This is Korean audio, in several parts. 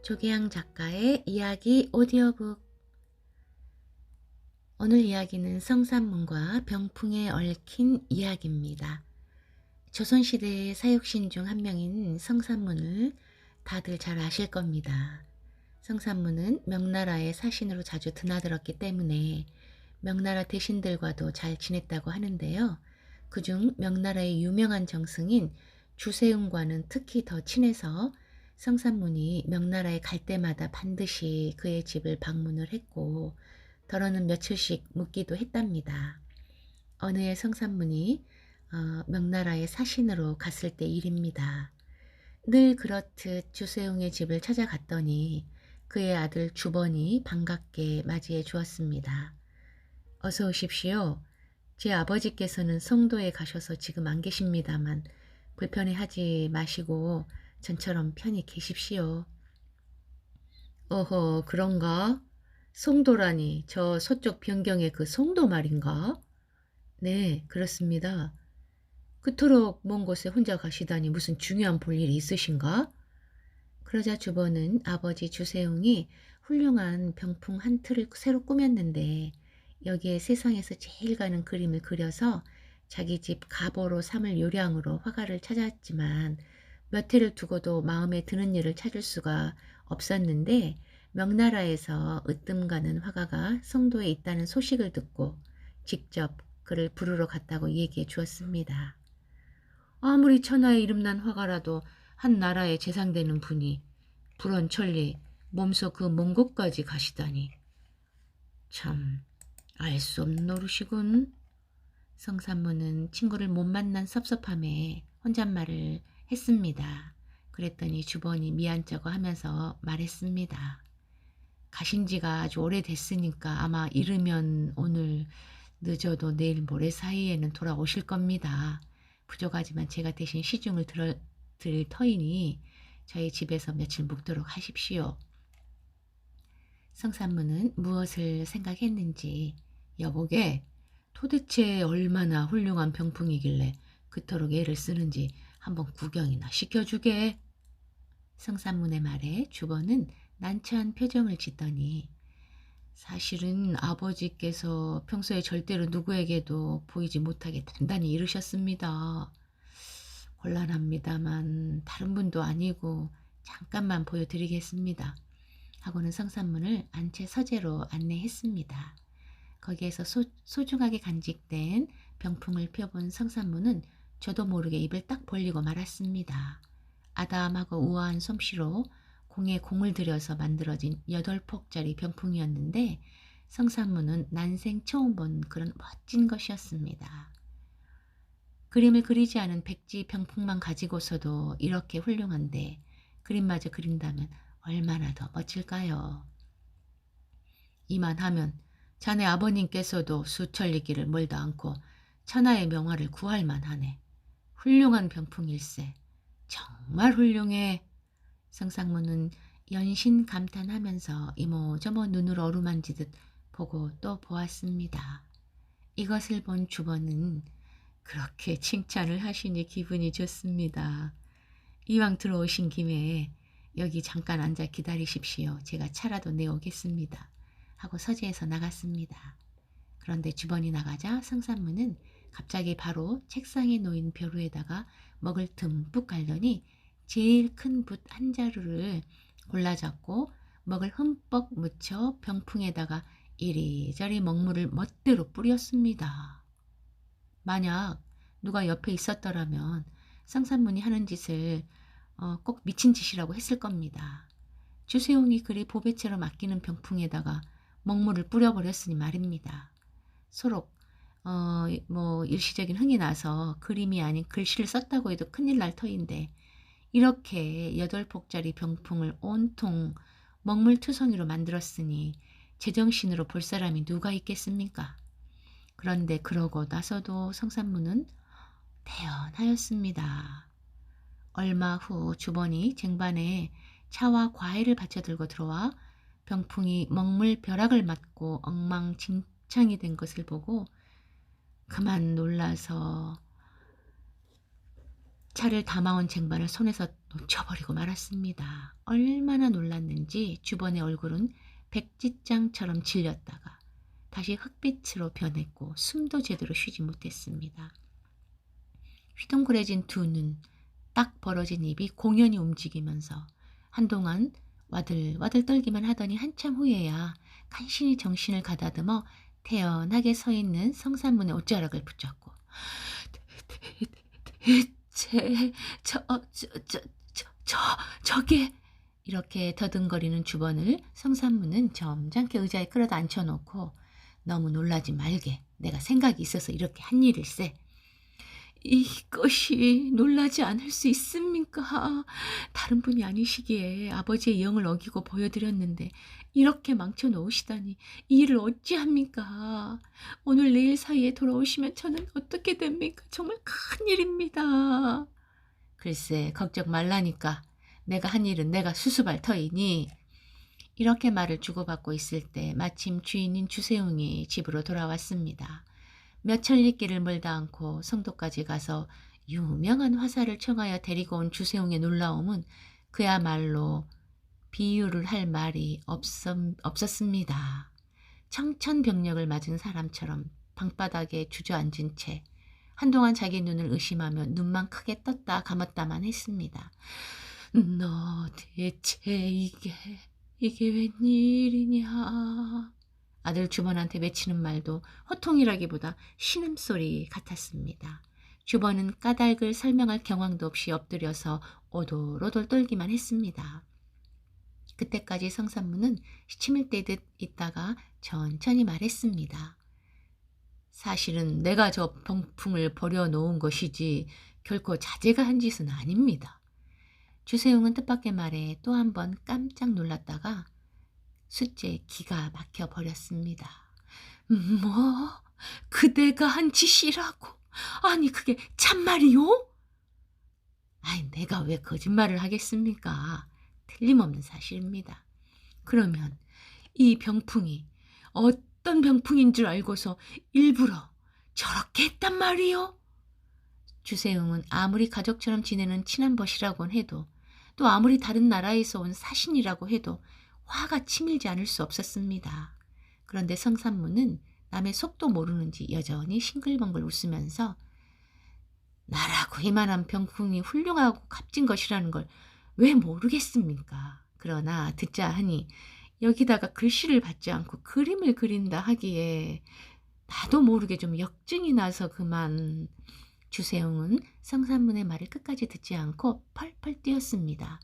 조계양 작가의 이야기 오디오북. 오늘 이야기는 성산문과 병풍에 얽힌 이야기입니다. 조선시대의 사육신 중 한 명인 성산문을 다들 잘 아실 겁니다. 성산문은 명나라의 사신으로 자주 드나들었기 때문에 명나라 대신들과도 잘 지냈다고 하는데요. 그중 명나라의 유명한 정승인 주세웅과는 특히 더 친해서 성산문이 명나라에 갈 때마다 반드시 그의 집을 방문을 했고 더러는 며칠씩 묵기도 했답니다. 어느 해 성산문이 명나라의 사신으로 갔을 때 일입니다. 늘 그렇듯 주세웅의 집을 찾아갔더니 그의 아들 주번이 반갑게 맞이해 주었습니다. 어서 오십시오. 제 아버지께서는 성도에 가셔서 지금 안 계십니다만 불편해하지 마시고 전처럼 편히 계십시오. 어허, 그런가? 송도라니 저 서쪽 변경의 그 송도 말인가? 네, 그렇습니다. 그토록 먼 곳에 혼자 가시다니 무슨 중요한 볼일이 있으신가? 그러자 주번은 아버지 주세웅이 훌륭한 병풍 한 틀을 새로 꾸몄는데 여기에 세상에서 제일 가는 그림을 그려서 자기 집 가보로 삼을 요량으로 화가를 찾았지만 몇 해를 두고도 마음에 드는 일을 찾을 수가 없었는데 명나라에서 으뜸가는 화가가 성도에 있다는 소식을 듣고 직접 그를 부르러 갔다고 얘기해 주었습니다. 아무리 천하에 이름난 화가라도 한 나라에 재상되는 분이 불언천리 몸소 그 먼 곳까지 가시다니 참 알 수 없는 노릇이군. 성산문은 친구를 못 만난 섭섭함에 혼잣말을 했습니다. 그랬더니 주번이 미안쩍어 하면서 말했습니다. 가신 지가 아주 오래됐으니까 아마 이르면 오늘 늦어도 내일 모레 사이에는 돌아오실 겁니다. 부족하지만 제가 대신 시중을 드릴 터이니 저희 집에서 며칠 묵도록 하십시오. 성산문은 무엇을 생각했는지 여보게 도대체 얼마나 훌륭한 병풍이길래 그토록 애를 쓰는지 한번 구경이나 시켜주게. 성산문의 말에 주번은 난처한 표정을 짓더니 사실은 아버지께서 평소에 절대로 누구에게도 보이지 못하게 단단히 이르셨습니다. 곤란합니다만 다른 분도 아니고 잠깐만 보여드리겠습니다. 하고는 성산문을 안채 서재로 안내했습니다. 거기에서 소중하게 간직된 병풍을 펴본 성산문은 저도 모르게 입을 딱 벌리고 말았습니다. 아담하고 우아한 솜씨로 공에 공을 들여서 만들어진 8폭짜리 병풍이었는데 성산문은 난생 처음 본 그런 멋진 것이었습니다. 그림을 그리지 않은 백지 병풍만 가지고서도 이렇게 훌륭한데 그림마저 그린다면 얼마나 더 멋질까요? 이만하면 자네 아버님께서도 수천리길을 멀다 않고 천하의 명화를 구할 만하네. 훌륭한 병풍일세. 정말 훌륭해. 성상문은 연신 감탄하면서 이모저모 눈을 어루만지듯 보고 또 보았습니다. 이것을 본 주번은 그렇게 칭찬을 하시니 기분이 좋습니다. 이왕 들어오신 김에 여기 잠깐 앉아 기다리십시오. 제가 차라도 내오겠습니다. 하고 서재에서 나갔습니다. 그런데 주번이 나가자 성산문은 갑자기 바로 책상에 놓인 벼루에다가 먹을 듬뿍 갈더니 제일 큰 붓 한 자루를 골라잡고 먹을 흠뻑 묻혀 병풍에다가 이리저리 먹물을 멋대로 뿌렸습니다. 만약 누가 옆에 있었더라면 성산문이 하는 짓을 꼭 미친 짓이라고 했을 겁니다. 주세웅이 그리 보배채로 맡기는 병풍에다가 먹물을 뿌려버렸으니 말입니다. 서로 일시적인 흥이 나서 그림이 아닌 글씨를 썼다고 해도 큰일 날 터인데 이렇게 8폭짜리 병풍을 온통 먹물투성이로 만들었으니 제정신으로 볼 사람이 누가 있겠습니까? 그런데 그러고 나서도 성산문은 태연하였습니다. 얼마 후 주번이 쟁반에 차와 과일을 받쳐 들고 들어와 병풍이 먹물 벼락을 맞고 엉망진창이 된 것을 보고 그만 놀라서 차를 담아온 쟁반을 손에서 놓쳐버리고 말았습니다. 얼마나 놀랐는지 주번의 얼굴은 백지장처럼 질렸다가 다시 흑빛으로 변했고 숨도 제대로 쉬지 못했습니다. 휘둥그레진 두 눈, 딱 벌어진 입이 공연히 움직이면서 한동안 와들와들 떨기만 하더니 한참 후에야 간신히 정신을 가다듬어 태연하게 서 있는 성산문의 옷자락을 붙잡고 대체 저게 이렇게 더듬거리는 주번을 성산문은 점잖게 의자에 끌어다 앉혀놓고 너무 놀라지 말게 내가 생각이 있어서 이렇게 한 일일세. 이것이 놀라지 않을 수 있습니까? 다른 분이 아니시기에 아버지의 영을 어기고 보여드렸는데 이렇게 망쳐놓으시다니 이 일을 어찌합니까? 오늘 내일 사이에 돌아오시면 저는 어떻게 됩니까? 정말 큰일입니다. 글쎄 걱정 말라니까. 내가 한 일은 내가 수습할 터이니. 이렇게 말을 주고받고 있을 때 마침 주인인 주세웅이 집으로 돌아왔습니다. 몇 천리길을 멀다 않고 성도까지 가서 유명한 화사를 청하여 데리고 온 주세웅의 놀라움은 그야말로 비유를 할 말이 없었습니다. 청천벽력을 맞은 사람처럼 방바닥에 주저앉은 채 한동안 자기 눈을 의심하며 눈만 크게 떴다 감았다만 했습니다. 너 대체 이게 웬일이냐? 아들 주번한테 외치는 말도 호통이라기보다 신음소리 같았습니다. 주번은 까닭을 설명할 경황도 없이 엎드려서 오돌오돌 떨기만 했습니다. 그때까지 성산문은 시침을 떼듯 있다가 천천히 말했습니다. 사실은 내가 저 병풍을 버려놓은 것이지 결코 자제가 한 짓은 아닙니다. 주세웅은 뜻밖의 말에 또 한 번 깜짝 놀랐다가 숫제 기가 막혀 버렸습니다. 뭐? 그대가 한 짓이라고? 아니 그게 참말이요? 아이 내가 왜 거짓말을 하겠습니까? 틀림없는 사실입니다. 그러면 이 병풍이 어떤 병풍인 줄 알고서 일부러 저렇게 했단 말이요? 주세웅은 아무리 가족처럼 지내는 친한벗이라곤 해도 또 아무리 다른 나라에서 온 사신이라고 해도 화가 치밀지 않을 수 없었습니다. 그런데 성산문은 남의 속도 모르는지 여전히 싱글벙글 웃으면서 나라고 이만한 병풍이 훌륭하고 값진 것이라는 걸 왜 모르겠습니까? 그러나 듣자 하니 여기다가 글씨를 받지 않고 그림을 그린다 하기에 나도 모르게 좀 역증이 나서 그만. 주세웅은 성산문의 말을 끝까지 듣지 않고 펄펄 뛰었습니다.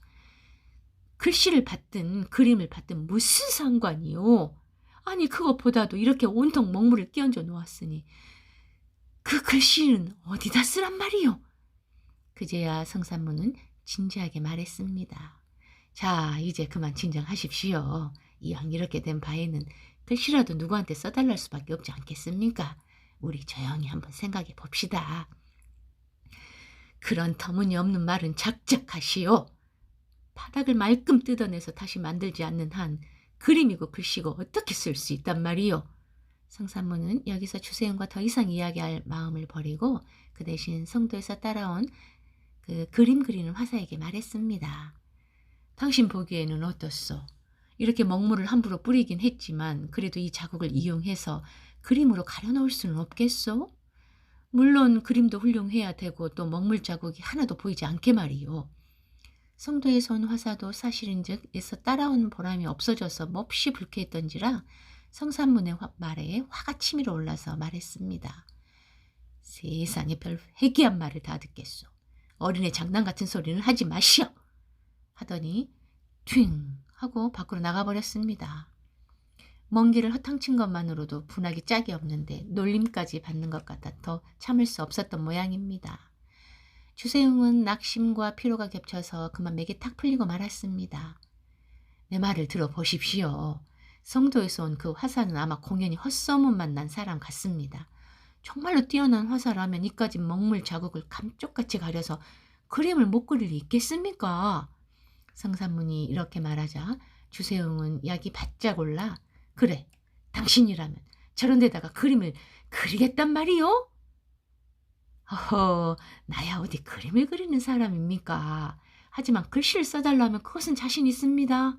글씨를 받든 그림을 받든 무슨 상관이요? 아니 그것보다도 이렇게 온통 먹물을 끼얹어 놓았으니 그 글씨는 어디다 쓰란 말이요? 그제야 성산문은 진지하게 말했습니다. 자 이제 그만 진정하십시오. 이왕 이렇게 된 바에는 글씨라도 누구한테 써달랄 수밖에 없지 않겠습니까? 우리 조용히 한번 생각해 봅시다. 그런 터무니없는 말은 작작하시오. 바닥을 말끔 뜯어내서 다시 만들지 않는 한 그림이고 글씨고 어떻게 쓸 수 있단 말이요. 성산문은 여기서 주세웅과 더 이상 이야기할 마음을 버리고 그 대신 성도에서 따라온 그 그림 그리는 화사에게 말했습니다. 당신 보기에는 어떻소? 이렇게 먹물을 함부로 뿌리긴 했지만 그래도 이 자국을 이용해서 그림으로 가려놓을 수는 없겠소? 물론 그림도 훌륭해야 되고 또 먹물 자국이 하나도 보이지 않게 말이요. 성도에서 온 화사도 사실인즉 애써 따라오는 보람이 없어져서 몹시 불쾌했던지라 성산문의 말에 화가 치밀어 올라서 말했습니다. 세상에 별 회개한 말을 다 듣겠소. 어린애 장난 같은 소리는 하지 마시오. 하더니 튠 하고 밖으로 나가버렸습니다. 먼 길을 허탕친 것만으로도 분하기 짝이 없는데 놀림까지 받는 것 같아 더 참을 수 없었던 모양입니다. 주세웅은 낙심과 피로가 겹쳐서 그만 맥이 탁 풀리고 말았습니다. 내 말을 들어보십시오. 성도에서 온 그 화사는 아마 공연히 헛소문만 난 사람 같습니다. 정말로 뛰어난 화사라면 이까지 먹물 자국을 감쪽같이 가려서 그림을 못 그릴 리 있겠습니까? 성산문이 이렇게 말하자 주세웅은 약이 바짝 올라 그래 당신이라면 저런 데다가 그림을 그리겠단 말이요? 허허, 나야 어디 그림을 그리는 사람입니까? 하지만 글씨를 써달라면 그것은 자신 있습니다.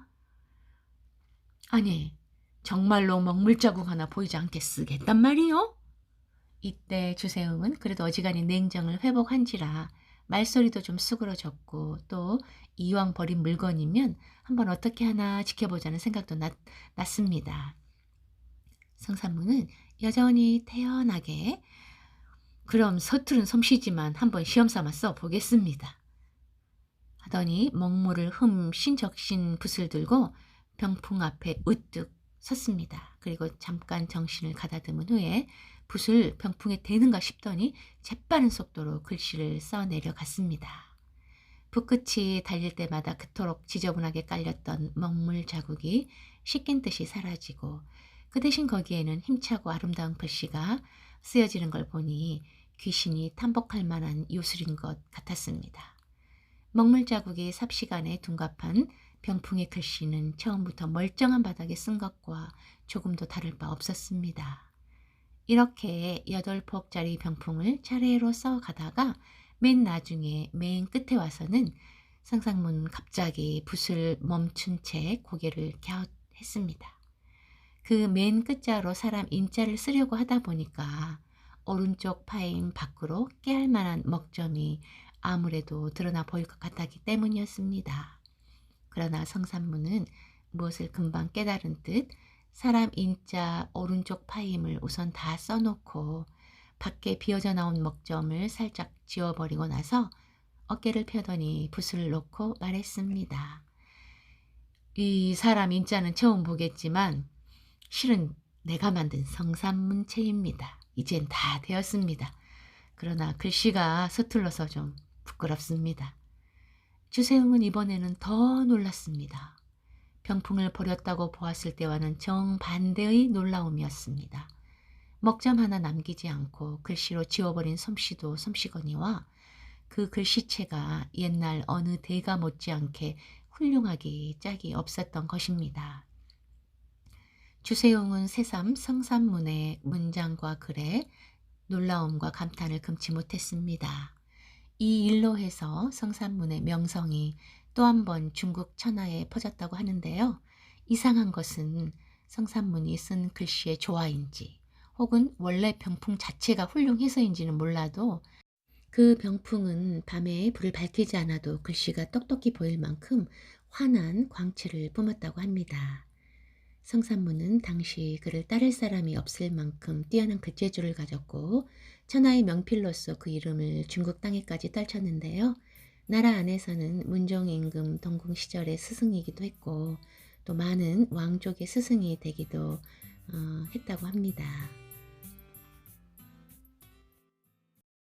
아니, 정말로 먹물자국 하나 보이지 않게 쓰겠단 말이요? 이때 주세웅은 그래도 어지간히 냉정을 회복한지라 말소리도 좀 수그러졌고, 또 이왕 버린 물건이면 한번 어떻게 하나 지켜보자는 생각도 났습니다. 성산문은 여전히 태연하게 그럼 서투른 솜씨지만 한번 시험삼아 써보겠습니다 하더니 먹물을 흠씬 적신 붓을 들고 병풍 앞에 우뚝 섰습니다. 그리고 잠깐 정신을 가다듬은 후에 붓을 병풍에 대는가 싶더니 재빠른 속도로 글씨를 써 내려갔습니다. 붓끝이 달릴 때마다 그토록 지저분하게 깔렸던 먹물 자국이 씻긴 듯이 사라지고, 그 대신 거기에는 힘차고 아름다운 글씨가 쓰여지는 걸 보니 귀신이 탐복할 만한 요술인 것 같았습니다. 먹물 자국이 삽시간에 둔갑한 병풍의 글씨는 처음부터 멀쩡한 바닥에 쓴 것과 조금도 다를 바 없었습니다. 이렇게 8폭짜리 병풍을 차례로 써가다가 맨 나중에 맨 끝에 와서는 상상문 갑자기 붓을 멈춘 채 고개를 갸웃했습니다. 그 맨 끝자로 사람 인자를 쓰려고 하다 보니까 오른쪽 파임 밖으로 깨알 만한 먹점이 아무래도 드러나 보일 것 같았기 때문이었습니다. 그러나 성산문은 무엇을 금방 깨달은 듯 사람 인자 오른쪽 파임을 우선 다 써놓고 밖에 비어져 나온 먹점을 살짝 지워버리고 나서 어깨를 펴더니 붓을 놓고 말했습니다. 이 사람 인자는 처음 보겠지만 실은 내가 만든 성산문체입니다. 이젠 다 되었습니다. 그러나 글씨가 서툴러서 좀 부끄럽습니다. 주세웅은 이번에는 더 놀랐습니다. 병풍을 버렸다고 보았을 때와는 정반대의 놀라움이었습니다. 먹점 하나 남기지 않고 글씨로 지워버린 솜씨도 솜씨거니와 그 글씨체가 옛날 어느 대가 못지않게 훌륭하기 짝이 없었던 것입니다. 주세용은 새삼 성산문의 문장과 글에 놀라움과 감탄을 금치 못했습니다. 이 일로 해서 성산문의 명성이 또 한 번 중국 천하에 퍼졌다고 하는데요. 이상한 것은 성산문이 쓴 글씨의 조화인지 혹은 원래 병풍 자체가 훌륭해서인지는 몰라도 그 병풍은 밤에 불을 밝히지 않아도 글씨가 똑똑히 보일 만큼 환한 광채를 뿜었다고 합니다. 성산문은 당시 그를 따를 사람이 없을 만큼 뛰어난 글재주를 가졌고 천하의 명필로서 그 이름을 중국 땅에까지 떨쳤는데요. 나라 안에서는 문종 임금 동궁 시절의 스승이기도 했고 또 많은 왕족의 스승이 되기도 했다고 합니다.